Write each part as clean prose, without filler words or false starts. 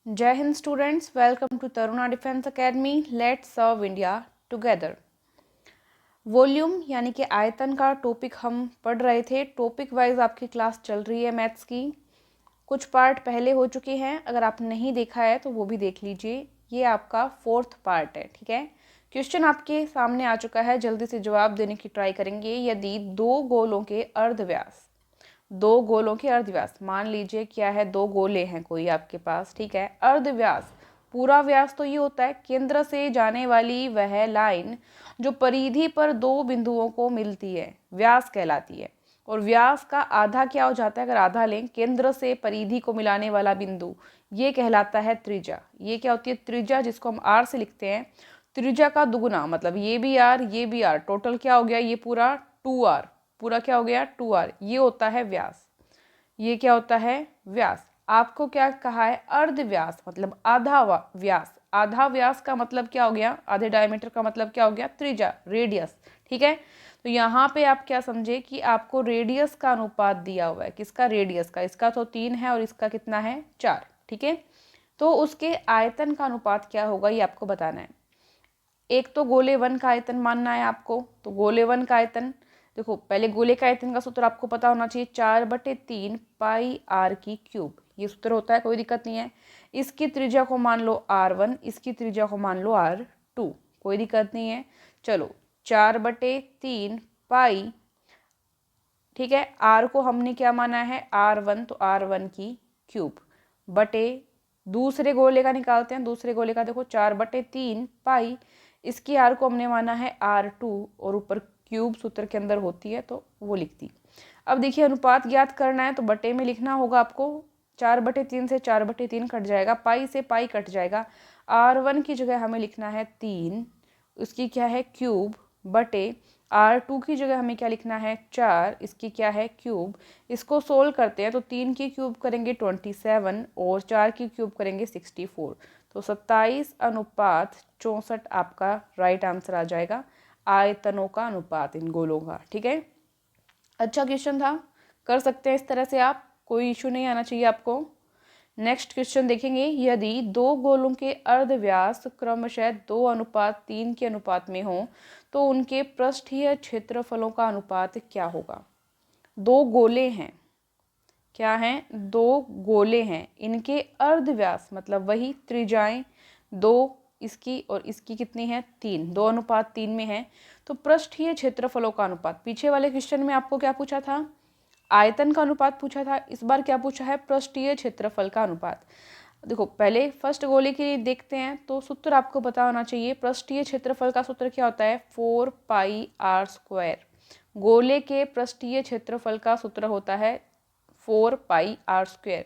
जय Hind students, welcome to Taruna defence academy. Let's serve India together. Volume यानी कि आयतन का टॉपिक हम पढ़ रहे थे। टॉपिक वाइज आपकी क्लास चल रही है मैथ्स की। कुछ पार्ट पहले हो चुके हैं, अगर आप नहीं देखा है तो वो भी देख लीजिए। ये आपका 4th पार्ट है, ठीक है। क्वेश्चन आपके सामने आ चुका है, जल्दी से जवाब देने की ट्राई करेंगे। यदि दो गोलों के अर्धव्यास, दो गोलों के अर्धव्यास, मान लीजिए क्या है, दो गोले हैं कोई आपके पास, ठीक है। अर्धव्यास, पूरा व्यास तो ये होता है केंद्र से जाने वाली वह लाइन जो परिधि पर दो बिंदुओं को मिलती है, व्यास कहलाती है। और व्यास का आधा क्या हो जाता है, अगर आधा लें, केंद्र से परिधि को मिलाने वाला बिंदु, ये कहलाता है त्रिज्या। ये क्या होती है, त्रिज्या, जिसको हम आर से लिखते हैं। त्रिज्या का दुगुना, मतलब ये भी आर ये भी आर, टोटल क्या हो गया, ये पूरा 2r, पूरा क्या हो गया 2r, ये होता है व्यास। ये क्या होता है, व्यास। आपको क्या कहा है, अर्ध व्यास, मतलब आधा व्यास। आधा व्यास का मतलब क्या हो गया, आधे डायमीटर का मतलब क्या हो गया, त्रिज्या, रेडियस, ठीक है। तो यहाँ पे आप क्या समझे कि आपको रेडियस का अनुपात दिया हुआ है। किसका, रेडियस का। इसका तो 3 है और इसका कितना है, 4, ठीक है। तो उसके आयतन का अनुपात क्या होगा, ये आपको बताना है। एक तो गोले 1 का आयतन मानना है आपको। तो गोले 1 का आयतन, देखो पहले गोले का आयतन का सूत्र आपको पता होना चाहिए, 4/3 पाई आर की क्यूब, ये सूत्र होता है, कोई दिक्कत नहीं है। इसकी त्रिज्या को मान लो r1, इसकी त्रिज्या को मान लो r2, कोई दिक्कत नहीं है। चलो 4/3 पाई, ठीक है। r को हमने क्या माना है, r1, तो r1 की क्यूब बटे, दूसरे गोले का निकालते हैं। दूसरे गोले का देखो 4/3 पाई, इसकी r को हमने माना है r2, और ऊपर क्यूब सूत्र के अंदर होती है तो वो लिख दी। अब देखिए अनुपात ज्ञात करना है तो बटे में लिखना होगा आपको। 4/3 से 4/3 कट जाएगा, पाई से पाई कट जाएगा। r1 की जगह हमें लिखना है 3, उसकी क्या है क्यूब, बटे r2 की जगह हमें क्या लिखना है 4, इसकी क्या है क्यूब। इसको सोल्व करते हैं तो 3 की क्यूब करेंगे 27 और 4 की क्यूब करेंगे 64, तो 27:64 आपका राइट आंसर आ जाएगा, आयतनों का अनुपात इन गोलों का, ठीक है। अच्छा क्वेश्चन था, कर सकते हैं इस तरह से आप, कोई इशू नहीं आना चाहिए आपको। नेक्स्ट क्वेश्चन देखेंगे। यदि दो गोलों के अर्धव्यास क्रमशः 2:3 के अनुपात में हो तो उनके पृष्ठीय क्षेत्रफलों का अनुपात क्या होगा। दो गोले हैं, क्या हैं, दो गोले हैं, इनके अर्धव्यास मतलब वही त्रिज्याएं, दो, इसकी और इसकी कितनी है 3, 2:3 में है। तो पृष्ठीय क्षेत्रफलों का अनुपात, पीछे वाले क्वेश्चन में आपको क्या पूछा था, आयतन का अनुपात पूछा था, इस बार क्या पूछा है, पृष्ठीय क्षेत्रफल का अनुपात। देखो पहले फर्स्ट गोले के लिए देखते हैं, तो सूत्र आपको पता होना चाहिए। पृष्ठीय क्षेत्रफल का सूत्र क्या होता है, 4πr²। गोले के पृष्ठीय क्षेत्रफल का सूत्र होता है 4πr²।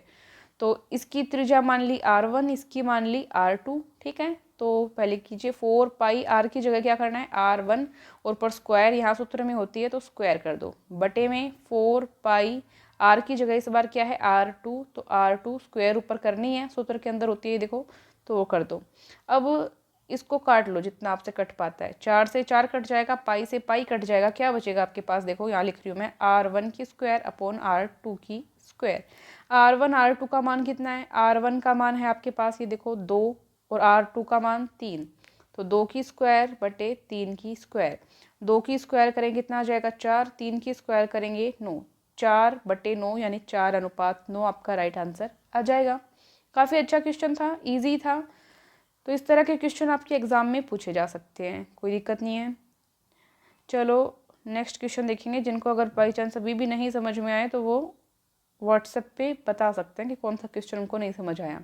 तो इसकी त्रिज्या मान ली r1, इसकी मान ली r2, ठीक है। तो पहले कीजिए 4πr की जगह क्या करना है r1, और पर स्क्वायर यहाँ सूत्र में होती है तो स्क्वायर कर दो, बटे में 4πr की जगह इस बार क्या है r2, तो r2 स्क्वायर ऊपर करनी है, सूत्र के अंदर होती है देखो, तो वो कर दो। अब इसको काट लो जितना आपसे कट पाता है, 4 से 4 कट जाएगा, पाई से पाई कट जाएगा, क्या बचेगा आपके पास, देखो यहाँ लिख रही हूँ मैं, r1 की स्क्वायर अपॉन r2 की स्क्वायर। r1 r2 का मान कितना है, r1 का मान है आपके पास ये देखो 2, और r2 का मान 3, तो 2 की स्क्वायर बटे 3 की स्क्वायर। 2 की स्क्वायर करेंगे कितना आ जाएगा 4, 3 की स्क्वायर करेंगे 9, 4/9 यानी 4:9 आपका राइट आंसर आ जाएगा। काफ़ी अच्छा क्वेश्चन था, ईजी था। तो इस तरह के क्वेश्चन आपके एग्जाम में पूछे जा सकते हैं, कोई दिक्कत नहीं है। चलो नेक्स्ट क्वेश्चन देखेंगे। जिनको अगर बाई चांस अभी भी नहीं समझ में आए तो वो व्हाट्सएप पे बता सकते हैं कि कौन सा क्वेश्चन उनको नहीं समझ आया।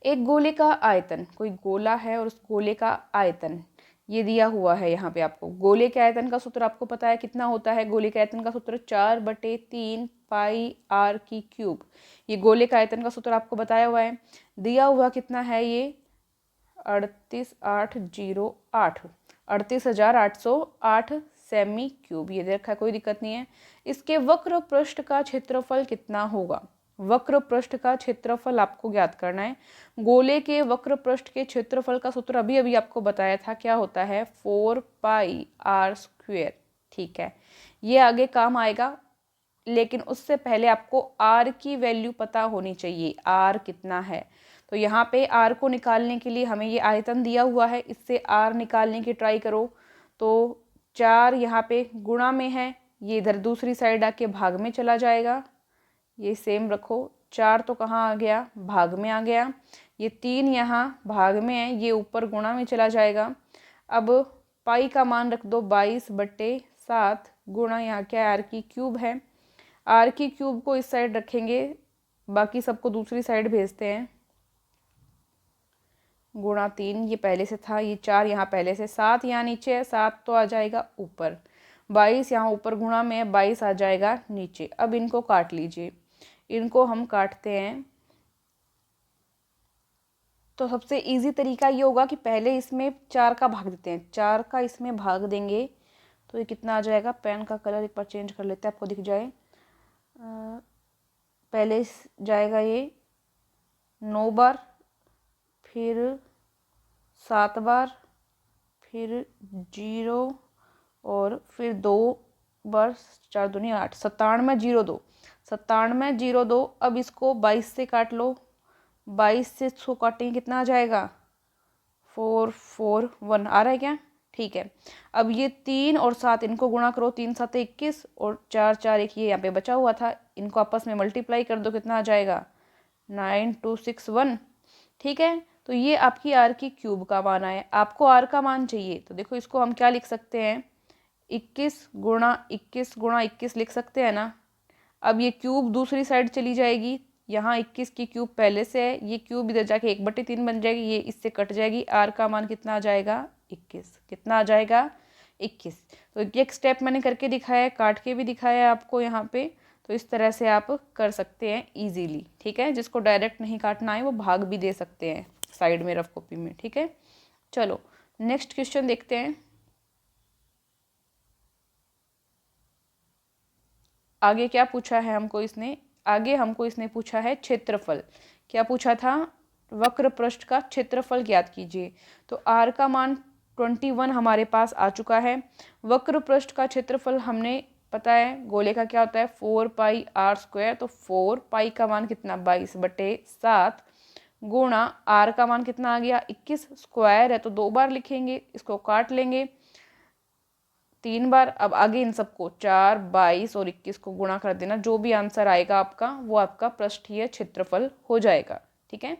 एक गोले का आयतन, कोई गोला है और उस गोले का आयतन ये दिया हुआ है यहाँ पे आपको। गोले के आयतन का सूत्र आपको पता है कितना होता है, गोले के आयतन का सूत्र 4/3 पाई आर की क्यूब। ये गोले का आयतन का सूत्र आपको बताया हुआ है। दिया हुआ कितना है ये 38,808, 38,808 सेमी क्यूब, ये दे रखा है, कोई दिक्कत नहीं है। इसके वक्र पृष्ठ का क्षेत्रफल कितना होगा, वक्र पृष्ठ का क्षेत्रफल आपको ज्ञात करना है। गोले के वक्र पृष्ठ के क्षेत्रफल का सूत्र अभी अभी आपको बताया था, क्या होता है 4πr², ठीक है। ये आगे काम आएगा, लेकिन उससे पहले आपको आर की वैल्यू पता होनी चाहिए, आर कितना है। तो यहाँ पे आर को निकालने के लिए हमें ये आयतन दिया हुआ है, इससे आर निकालने की ट्राई करो। तो 4 यहाँ पे गुणा में है, ये इधर दूसरी साइड आके भाग में चला जाएगा, ये सेम रखो। 4 तो कहाँ आ गया, भाग में आ गया। ये 3 यहाँ भाग में है, ये ऊपर गुणा में चला जाएगा। अब पाई का मान रख दो 22/7 गुणा यहाँ क्या आर की क्यूब है, आर की क्यूब को इस साइड रखेंगे, बाकी सबको दूसरी साइड भेजते हैं। गुणा 3 ये पहले से था, ये 4 यहाँ पहले से, 7 यहाँ नीचे है, 7 तो आ जाएगा ऊपर, 22 यहाँ ऊपर गुणा में है, 22 आ जाएगा नीचे। अब इनको काट लीजिए, इनको हम काटते हैं। तो सबसे इजी तरीका ये होगा कि पहले इसमें 4 का भाग देते हैं, 4 का इसमें भाग देंगे तो ये कितना आ जाएगा। पेन का कलर एक बार चेंज कर लेते हैं, आपको दिख जाए। पहले जाएगा ये 9 बार, फिर 7 बार, फिर 0 और फिर 2 बार, 4 दूनी 8, 97/02, 97/02। अब इसको 22 से काट लो, 22 से इसको काटेंगे कितना आ जाएगा, 441 आ रहा है क्या, ठीक है। अब ये 3 और 7 इनको गुणा करो, 3 7 21 और 4 4 1 ये यहाँ पे बचा हुआ था, इनको आपस में मल्टीप्लाई कर दो, कितना आ जाएगा 9261, ठीक है। तो ये आपकी आर की क्यूब का मान है। आपको आर का मान चाहिए तो देखो इसको हम क्या लिख सकते हैं, 21 गुणा 21 गुणा 21 लिख सकते हैं ना। अब ये क्यूब दूसरी साइड चली जाएगी, यहाँ 21 की क्यूब पहले से है, ये क्यूब इधर जाके 1/3 बन जाएगी, ये इससे कट जाएगी, आर का मान कितना आ जाएगा 21, कितना आ जाएगा 21। तो एक स्टेप मैंने करके दिखाया है, काट के भी दिखाया है आपको यहाँ पे। तो इस तरह से आप कर सकते हैं इजीली, ठीक है। जिसको डायरेक्ट नहीं काटना है वो भाग भी दे सकते हैं साइड में रफ कॉपी में, ठीक है। चलो नेक्स्ट क्वेश्चन देखते हैं। आगे क्या पूछा है हमको इसने, आगे हमको इसने पूछा है क्षेत्रफल। क्या पूछा था, वक्र पृष्ठ का क्षेत्रफल ज्ञात कीजिए। तो आर का मान 21 हमारे पास आ चुका है। वक्र पृष्ठ का क्षेत्रफल हमने पता है, गोले का क्या होता है 4πr²। तो 4 का मान कितना 22/7 गुणा आर का मान कितना आ गया 21, स्क्वायर है तो 2 बार लिखेंगे, इसको काट लेंगे 3 बार। अब आगे इन सबको 4 22 और 21 को गुणा कर देना, जो भी आंसर आएगा आपका वो आपका पृष्ठीय क्षेत्रफल हो जाएगा, ठीक है।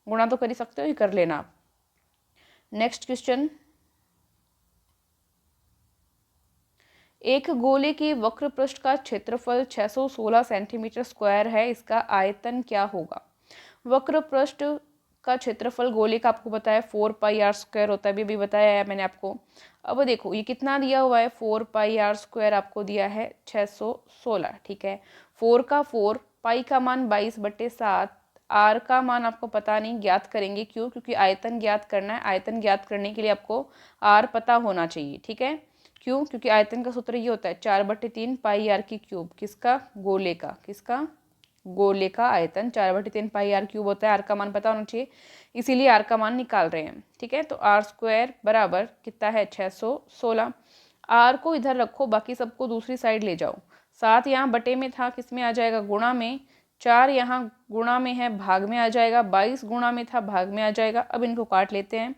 गुणा तो कर ही सकते हो, ये कर लेना आप। नेक्स्ट क्वेश्चन, एक गोले के वक्र पृष्ठ का क्षेत्रफल 616 सेंटीमीटर स्क्वायर है, इसका आयतन क्या होगा। वक्र पृष्ठ का क्षेत्रफल गोले का आपको बताया 4πr² होता है, अभी बताया है मैंने आपको। अब देखो ये कितना दिया हुआ है, 4πr² आपको दिया है 616, ठीक है। 4 का 4, पाई का मान 22/7, आर का मान आपको पता नहीं, ज्ञात करेंगे, क्यों, क्योंकि आयतन ज्ञात करना है। आयतन ज्ञात करने के लिए आपको आर पता होना चाहिए, ठीक है। क्यों, क्योंकि आयतन का सूत्र ये होता है 4/3 पाई आर की क्यूब, किसका, गोले का, किसका, गोले का आयतन 4/3 पाई आर क्यूब होता है। आर का मान पता होना चाहिए, इसीलिए आर का मान निकाल रहे हैं, ठीक है। तो r² बराबर कितना है 616। आर को इधर रखो, बाकी सबको दूसरी साइड ले जाओ। 7 यहाँ बटे में था, किस में आ जाएगा, गुणा में। 4 यहाँ गुणा में है, भाग में आ जाएगा। 22 गुणा में था, भाग में आ जाएगा। अब इनको काट लेते हैं,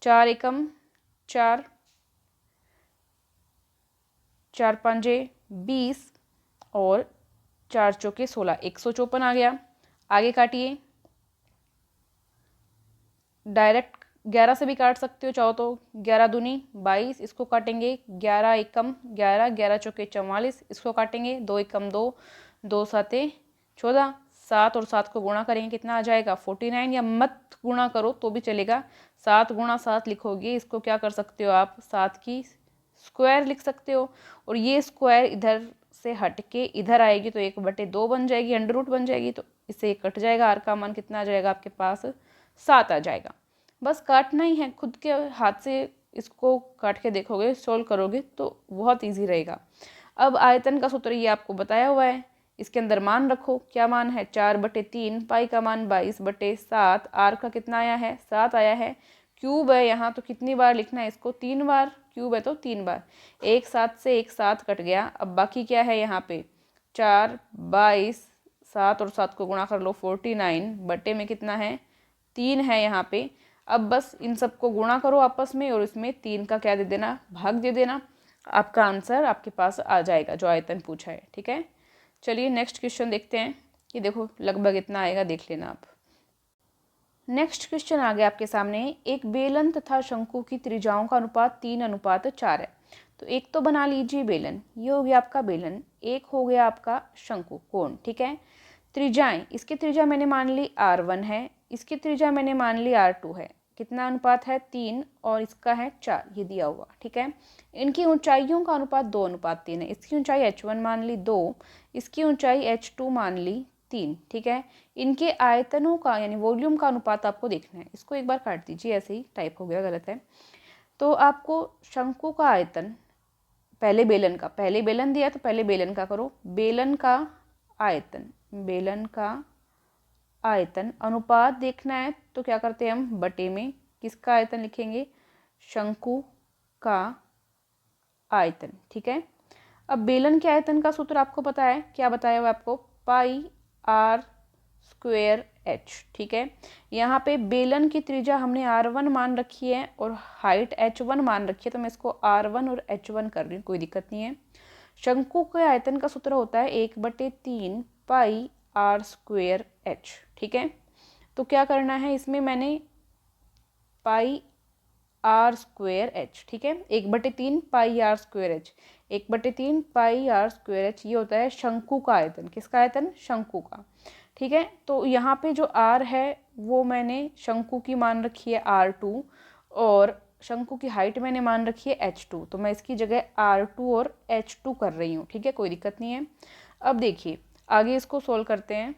4 एकम 4, 4 पंजे 20 और 4 चौके 16, 154 आ गया। आगे काटिए, डायरेक्ट 11 से भी काट सकते हो चाहो तो, 11 दूनी 22, इसको काटेंगे 11 एकम 11, 11 चौके 44, इसको काटेंगे 2 एकम 2, 2 साते 14, 7 और 7 को गुणा करेंगे कितना आ जाएगा 49, या मत गुणा करो तो भी चलेगा, 7 गुणा 7 लिखोगे, इसको क्या कर सकते हो आप 7 की स्क्वायर लिख सकते हो। और ये स्क्वायर इधर से हट के इधर आएगी तो 1/2 बन जाएगी, अंडर रूट बन जाएगी, तो इससे कट जाएगा। आर का मान कितना आ जाएगा आपके पास 7 आ जाएगा। बस काटना ही है, खुद के हाथ से इसको काट के देखोगे, सोल्व करोगे तो बहुत इजी रहेगा। अब आयतन का सूत्र ये आपको बताया हुआ है, इसके अंदर मान रखो, क्या मान है 4/3, पाई का मान 22/7, आर का कितना आया है 7 आया है। क्यूब है यहाँ तो कितनी बार लिखना है इसको, 3 बार, क्यूब है तो 3 बार। 1 7 से 1 7 कट गया। अब बाकी क्या है यहाँ पे 4 22, 7 और 7 को गुणा कर लो 49 बटे में कितना है 3 है यहाँ पे। अब बस इन सबको गुणा करो आपस में और इसमें 3 का क्या दे देना, भाग दे देना। आपका आंसर आपके पास आ जाएगा जो आयतन पूछा है। ठीक है, चलिए नेक्स्ट क्वेश्चन देखते हैं। ये देखो लगभग इतना आएगा, देख लेना आप। नेक्स्ट क्वेश्चन आ गया आपके सामने। एक बेलन तथा शंकु की त्रिज्याओं का अनुपात 3:4 है। तो एक तो बना लीजिए बेलन, ये हो गया आपका बेलन, एक हो गया आपका शंकु कोण। ठीक है, त्रिज्याएं, इसकी त्रिज्या मैंने मान ली R1 है, इसकी त्रिज्या मैंने मान ली R2 है। कितना अनुपात है 3 और इसका है 4, ये दिया हुआ। ठीक है, इनकी ऊंचाइयों का अनुपात 2:3 है। इसकी ऊंचाई H1 मान ली 2, इसकी ऊंचाई H2 मान ली 3। ठीक है, इनके आयतनों का यानी वॉल्यूम का अनुपात आपको देखना है। इसको एक बार काट दीजिए, ऐसे ही टाइप हो गया, गलत है। तो आपको शंकु का आयतन, पहले बेलन का, पहले बेलन दिया तो पहले बेलन का करो। बेलन का आयतन, बेलन का आयतन अनुपात देखना है तो क्या करते हैं हम, बटे में किसका आयतन लिखेंगे, शंकु का आयतन। ठीक है, अब बेलन के आयतन का सूत्र आपको पता है, क्या बताया हुआ आपको, पाई आर स्क्वेयर एच। ठीक है, यहाँ पे बेलन की त्रिज्या हमने R1 मान रखी है और हाइट H1 मान रखी है, तो मैं इसको R1 और H1 कर रही हूँ, कोई दिक्कत नहीं है। शंकु के आयतन का सूत्र होता है 1/3 पाई आर स्क्वेयर एच। ठीक है, तो क्या करना है इसमें, मैंने पाई आर स्क्वेयर एच, ठीक है, 1/3 pi r square H, 1/3 pi r square H, ये होता है शंकु का आयतन। किसका आयतन, शंकु का। ठीक है, तो यहाँ पे जो आर है वो मैंने शंकु की मान रखी है R2 और शंकु की हाइट मैंने मान रखी है H2, तो मैं इसकी जगह R2 और H2 कर रही हूँ। ठीक है, कोई दिक्कत नहीं है। अब देखिए आगे इसको सोल्व करते हैं।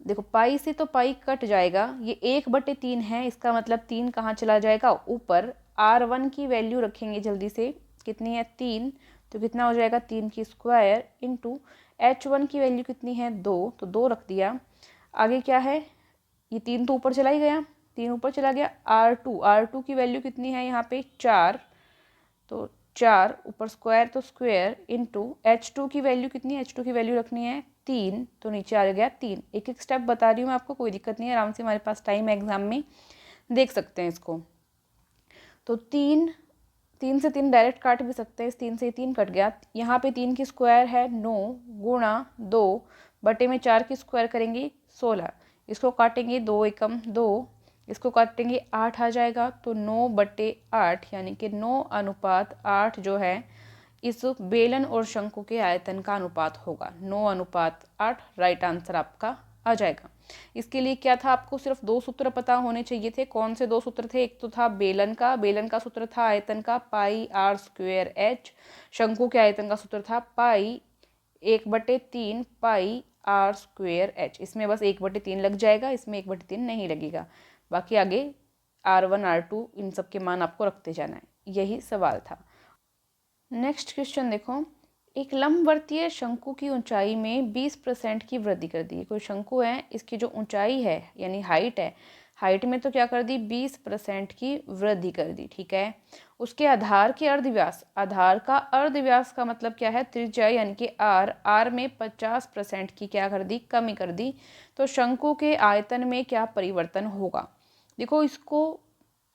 देखो पाई से तो पाई कट जाएगा, ये 1/3 है, इसका मतलब 3 कहाँ चला जाएगा, ऊपर। R1 की वैल्यू रखेंगे जल्दी से, कितनी है 3, तो कितना हो जाएगा 3 की स्क्वायर इंटू H1 की वैल्यू कितनी है 2, तो 2 रख दिया। आगे क्या है, ये 3 तो ऊपर चला ही गया, 3 ऊपर चला गया। R2 की वैल्यू कितनी है यहाँ पे 4, तो 4 ऊपर स्क्वायर तो स्क्वायर इंटू H2 की वैल्यू कितनी है, H2 की वैल्यू रखनी है 3, तो नीचे आ गया 3। एक एक स्टेप बता रही हूँ मैं आपको, कोई दिक्कत नहीं है, आराम से हमारे पास टाइम है एग्जाम में, देख सकते हैं इसको। तो 3 से 3 डायरेक्ट काट भी सकते हैं, इस 3 से 3 कट गया। यहाँ पे 3 की स्क्वायर है 9 गुणा 2 बटे में 4 की स्क्वायर करेंगे 16, इसको काटेंगे 2 एकम 2, इसको काटेंगे 8 आ जाएगा, तो 9/8 यानी कि 9:8 जो है इस बेलन और शंकु के आयतन का अनुपात होगा। 9:8 राइट आंसर आपका आ जाएगा। इसके लिए क्या था, आपको सिर्फ 2 सूत्र पता होने चाहिए थे। कौन से 2 सूत्र थे, एक तो था बेलन का सूत्र था आयतन का पाई आर स्क्वेयर एच, शंकु के आयतन का सूत्र था पाई 1/3 पाई आर स्क्वेयर एच। इसमें बस 1/3 लग जाएगा, इसमें 1/3 नहीं लगेगा, बाकी आगे R1 R2 इन सब के मान आपको रखते जाना है, यही सवाल था। नेक्स्ट क्वेश्चन देखो, एक लंबवर्तीय शंकु की ऊंचाई में 20% की वृद्धि कर दी। कोई शंकु है, इसकी जो ऊंचाई है यानी हाइट है, हाइट में तो क्या कर दी 20% की वृद्धि कर दी। ठीक है, उसके आधार के अर्धव्यास, आधार का अर्धव्यास का मतलब क्या है, त्रिज्या यानी कि आर में 50% की क्या कर दी, कमी कर दी। तो शंकु के आयतन में क्या परिवर्तन होगा। देखो इसको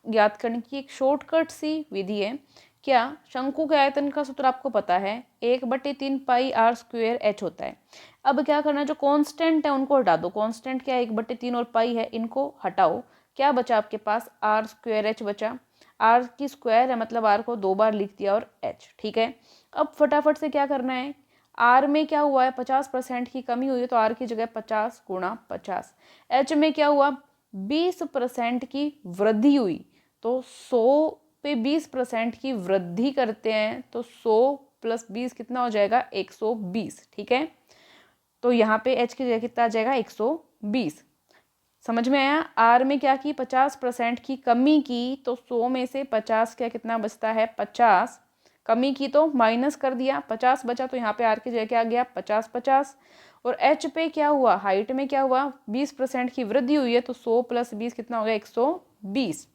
ज्ञात करने की एक शॉर्टकट सी विधि है। क्या, शंकु के आयतन का सूत्र आपको पता है 1/3 पाई आर स्क्वेयर एच होता है। अब क्या करना है, जो कांस्टेंट है उनको हटा दो। कांस्टेंट क्या है, 1/3 और पाई है, इनको हटाओ। क्या बचा आपके पास, आर स्क्वेयर एच बचा। आर की स्क्वायर है मतलब आर को 2 बार लिख दिया और एच। ठीक है, अब फटाफट से क्या करना है, आर में क्या हुआ है 50% की कमी हुई है, तो आर की जगह 50 गुणा 50। एच में क्या हुआ 20% की वृद्धि हुई, तो 100 पे 20% की वृद्धि करते हैं, तो 100 + 20 कितना हो जाएगा 120। ठीक है, तो यहाँ पे h की जगह कितना आ जाएगा 120। समझ में आया। r में क्या की 50% की कमी की, तो 100 में से 50 क्या कितना बचता है 50, कमी की तो माइनस कर दिया, 50 बचा, तो यहाँ पे r की जगह क्या आ गया 50। और h पे क्या हुआ, हाइट में क्या हुआ 20% की वृद्धि हुई है, तो 100 + 20 कितना हो गया 120।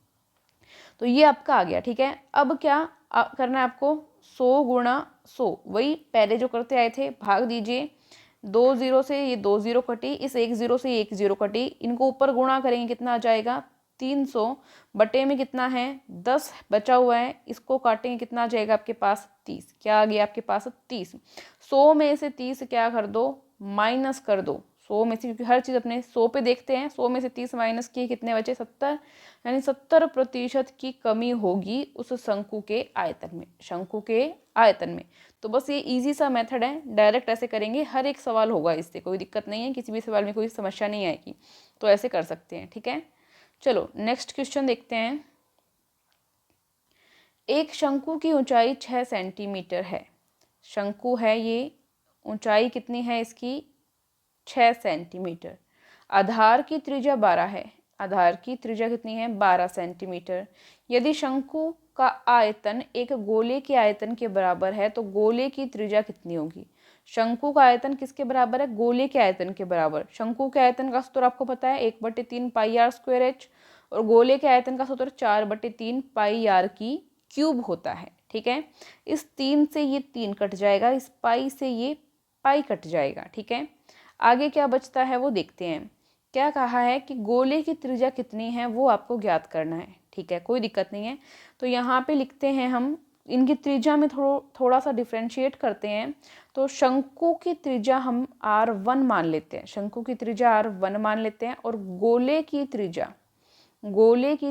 तो ये आपका आ गया। ठीक है, अब क्या करना है आपको, 100 गुणा 100। वही पहले जो करते आए थे, भाग दीजिए 2 0 से, ये 2 0 कटी, इस 1 0 से 1 0 कटी, इनको ऊपर गुणा करेंगे कितना आ जाएगा 300, बटे में कितना है 10 बचा हुआ है, इसको काटेंगे कितना आ जाएगा आपके पास 30। क्या आ गया आपके पास 30। 100 में से 30 क्या कर दो, माइनस कर दो 100 में से, क्योंकि हर चीज़ अपने 100 पे देखते हैं। 100 में से 30 माइनस किए कितने बचे 70, यानी 70% की कमी होगी उस शंकु के आयतन में, शंकु के आयतन में। तो बस ये इजी सा मेथड है, डायरेक्ट ऐसे करेंगे, हर एक सवाल होगा इससे, कोई दिक्कत नहीं है, किसी भी सवाल में कोई समस्या नहीं आएगी, तो ऐसे कर सकते हैं। ठीक है, चलो नेक्स्ट क्वेश्चन देखते हैं। एक शंकु की ऊंचाई 6 सेंटीमीटर है। शंकु है ये, ऊंचाई कितनी है इसकी 6 सेंटीमीटर। आधार की त्रिज्या 12 है। आधार की त्रिज्या कितनी है 12 सेंटीमीटर। यदि शंकु का आयतन एक गोले के आयतन के बराबर है तो गोले की त्रिज्या कितनी होगी। शंकु का आयतन किसके बराबर है, गोले के आयतन के बराबर। शंकु के आयतन का सूत्र आपको पता है 1/3 पाई आर स्क्वायर एच, और गोले के आयतन का सूत्र 4/3 पाई आर की क्यूब होता है। ठीक है, इस 3 से ये 3 कट जाएगा, इस पाई से ये पाई कट जाएगा। ठीक है, आगे क्या बचता है वो देखते हैं। क्या कहा है कि गोले की त्रिज्या कितनी है वो आपको ज्ञात करना है। ठीक है, कोई दिक्कत नहीं है, तो यहाँ पे लिखते हैं हम, इनकी त्रिज्या में थोड़ा सा डिफ्रेंशिएट करते हैं। तो शंकु की त्रिज्या हम R1 मान लेते हैं, शंकु की त्रिज्या R1 मान लेते हैं, और गोले की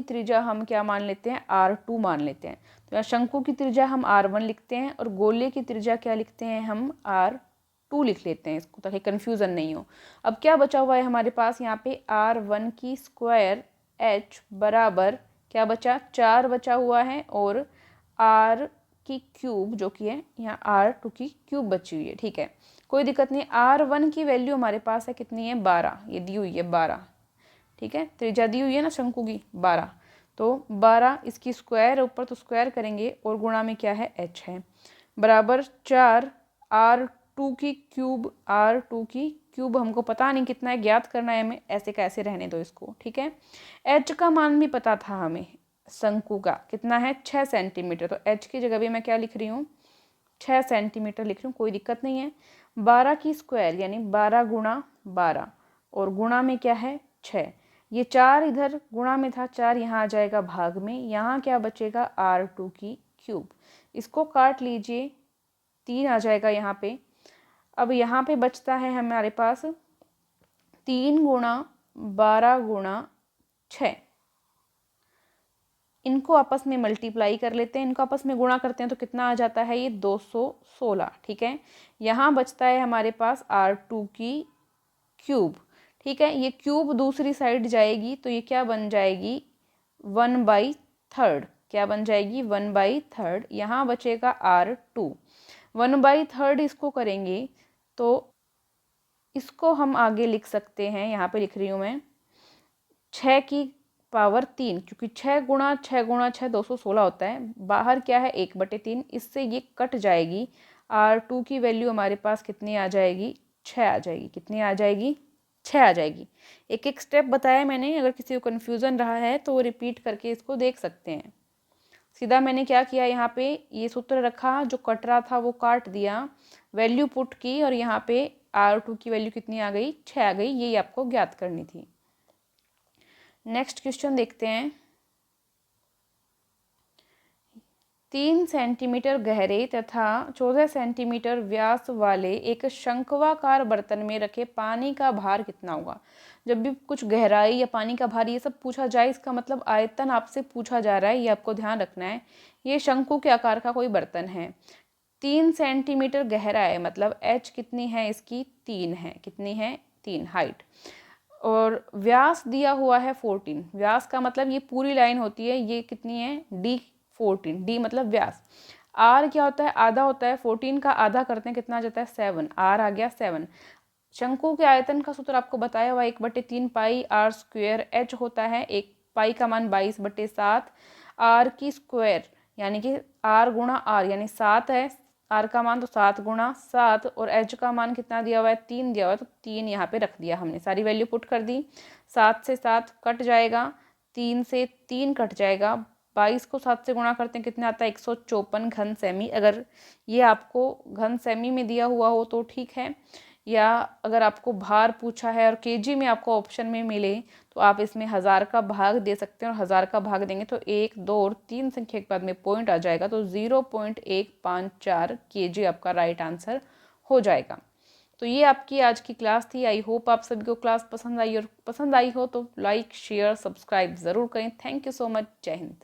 त्रिज्या हम क्या मान लेते हैं R2 मान लेते हैं। तो यहाँ शंकु की त्रिज्या हम R1 लिखते हैं और गोले की त्रिज्या क्या लिखते हैं हम R2 लिख लेते हैं, इसको ताकि कंफ्यूजन नहीं हो। अब क्या बचा हुआ है हमारे पास यहाँ पे R1 की स्क्वायर H बराबर क्या बचा 4 बचा हुआ है, और R की क्यूब जो कि है यहाँ R2 की क्यूब बची हुई है। ठीक है, कोई दिक्कत नहीं। R1 की वैल्यू हमारे पास है कितनी है 12, ये दी हुई है 12। ठीक है, त्रिज्या दी हुई है ना शंकु की 12, तो 12 इसकी स्क्वायर ऊपर तो स्क्वायर करेंगे और गुणा में क्या है h है, बराबर 4 R2 की क्यूब हमको पता नहीं कितना है, ज्ञात करना है हमें, ऐसे कैसे रहने दो इसको। ठीक है, h का मान भी पता था हमें, शंकु का कितना है 6 सेंटीमीटर, तो h की जगह भी मैं क्या लिख रही हूँ 6 सेंटीमीटर लिख रही हूँ, कोई दिक्कत नहीं है। 12 की स्क्वायर यानी 12 गुणा 12, और गुणा में क्या है 6, ये 4 इधर गुणा में था, 4 यहाँ आ जाएगा भाग में, यहाँ क्या बचेगा R2 की क्यूब, इसको काट लीजिए 3 आ जाएगा यहाँ पे। अब यहाँ पे बचता है हमारे पास 3 गुणा 12 गुणा 6, इनको आपस में मल्टीप्लाई कर लेते हैं, इनको आपस में गुणा करते हैं तो कितना आ जाता है ये 216। ठीक है, यहाँ बचता है हमारे पास R2 की क्यूब। ठीक है, ये क्यूब दूसरी साइड जाएगी तो ये क्या बन जाएगी 1/3, क्या बन जाएगी 1/3, यहाँ बचेगा R2 1/3, इसको करेंगे तो इसको हम आगे लिख सकते हैं, यहाँ पे लिख रही हूँ मैं 6 की पावर 3, क्योंकि 6 गुणा 6 216 होता है, बाहर क्या है 1/3, इससे ये कट जाएगी। R2 की वैल्यू हमारे पास कितनी आ जाएगी 6 आ जाएगी, कितनी आ जाएगी 6 आ जाएगी। एक एक स्टेप बताया मैंने, अगर किसी को कन्फ्यूज़न रहा है तो वो रिपीट करके इसको देख सकते हैं। सीधा मैंने क्या किया, यहाँ पे ये सूत्र रखा, जो कट रहा था वो काट दिया, वैल्यू पुट की, और यहाँ पे R2 की वैल्यू कितनी आ गई 6 आ गई, यही आपको ज्ञात करनी थी। नेक्स्ट क्वेश्चन देखते हैं। 3 सेंटीमीटर गहरे तथा 14 सेंटीमीटर व्यास वाले एक शंक्वाकार बर्तन में रखे पानी का भार कितना होगा। जब भी कुछ गहराई या पानी का भार ये सब पूछा जाए, इसका मतलब आयतन आपसे पूछा जा रहा है, ये आपको ध्यान रखना है। ये शंकु के आकार का कोई बर्तन है, 3 सेंटीमीटर गहरा है, मतलब h कितनी है इसकी 3 है, कितनी है 3 हाइट, और व्यास दिया हुआ है 14। व्यास का मतलब ये पूरी लाइन होती है, ये कितनी है D14, D मतलब व्यास। R क्या होता है आधा होता है, 14 का आधा करते हैं कितना आ जाता है 7, R आ गया 7। शंकु के आयतन का सूत्र आपको बताया हुआ 1/3 पाई आर स्क्वायर, h होता है, एक पाई का मान 22/7, R की स्क्वायर यानी कि R गुणा R यानी 7 है, R का मान तो 7 गुणा 7, और H का मान कितना दिया हुआ है 3 दिया हुआ है, तो 3 यहाँ पे रख दिया हमने, सारी वैल्यू पुट कर दी। 7 से 7 कट जाएगा, 3 से 3 कट जाएगा, 22 को 7 से गुणा करते हैं कितना आता है 154 घन सेमी। अगर ये आपको घन सेमी में दिया हुआ हो तो ठीक है, या अगर आपको भार पूछा है और केजी में आपको ऑप्शन में मिले तो आप इसमें 1000 का भाग दे सकते हैं, और 1000 का भाग देंगे तो 1, 2 और 3 संख्या के बाद में पॉइंट आ जाएगा, तो 0.154 केजी आपका राइट आंसर हो जाएगा। तो ये आपकी आज की क्लास थी। आई होप आप सभी को क्लास पसंद आई, और पसंद आई हो तो लाइक शेयर सब्सक्राइब ज़रूर करें। Thank you so much. जय हिंद।